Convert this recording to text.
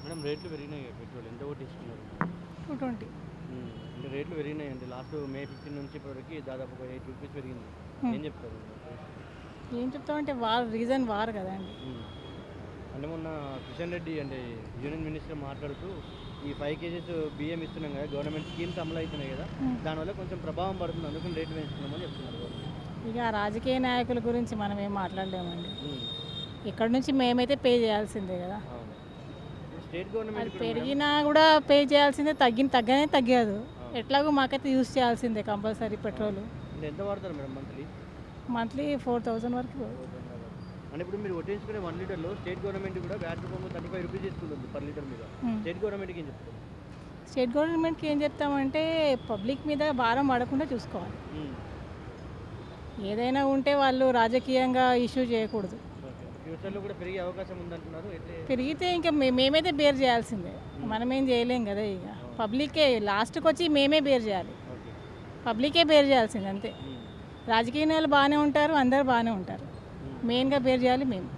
Madam రేట్లు పెరిగినాయి కదా పెట్రోల్ ఎంత కొట్టిస్తున్నారు? 220. అంటే రేట్లు పెరిగినాయండి లాస్ట్ మే 15 నుంచి ఇప్పటివరకు దాదాపు ఒక 8 రూపీస్ పెరిగింది. ఏం చెప్తారు ఏం చెప్తామంటే వార్ రీజన్ వార్ కదండి. అంటే మొన్న కిషన్ రెడ్డి అంటే యూనియన్ మినిస్టర్ మాట్లాడుతూ ఈ 5 కేజీస్ బియ్యం ఇస్తున్నాం కదా గవర్నమెంట్ స్కీమ్స్ అమలు అవుతున్నాయి కదా దానివల్ల కొంచెం ప్రభావం పడుతుంది అందుకని రేట్లు పెంచుతున్నామని చెప్తున్నారు. ఇక రాజకీయ నాయకుల గురించి మనం ఏం మాట్లాడలేమండి. ఇక్కడ నుంచి మేమైతే పే చేయాల్సిందే కదా. అవును. స్టేట్ అది గవర్నమెంట్ పెరిగినా కూడా పే చేయాల్సిందే, తగ్గనే తగ్గదు. ఎట్లాగో మాకైతే యూజ్ చేయాల్సిందే కంపల్సరీ పెట్రోల్. అంటే ఎంత వాడతారు మేడం మంత్లీ 4000 వరకు. అంటే ఇప్పుడు మీరు కొట్టించుకునే 1 లీటర్లో స్టేట్ గవర్నమెంట్ కూడా వ్యాట్ రూపంలో 35 రూపీస్ తీసుకుంటుంది పర్ లీటర్ మీద. స్టేట్ గవర్నమెంట్కి ఏం చెప్తారు? స్టేట్ గవర్నమెంట్కి ఏం చెప్తామంటే పబ్లిక్ మీద భారం పడకుండా చూసుకోవాలి. ఏదైనా ఉంటే వాళ్ళు రాజకీయంగా ఇష్యూ చేయకూడదు. ఫ్యూచర్లో కూడా పెరిగే అవకాశం ఉందంటున్నారు. పెరిగితే ఇంకా మేమైతే బేర్ చేయాల్సిందే, మనమేం చేయలేం కదా. ఇక పబ్లికే లాస్ట్కి వచ్చి మేమే బేర్ చేయాలి, పబ్లికే బేర్ చేయాల్సిందే అంతే. రాజకీయ నాయకులు బాగానే ఉంటారు, అందరు బాగానే ఉంటారు, మెయిన్గా బేర్ చేయాలి మేము.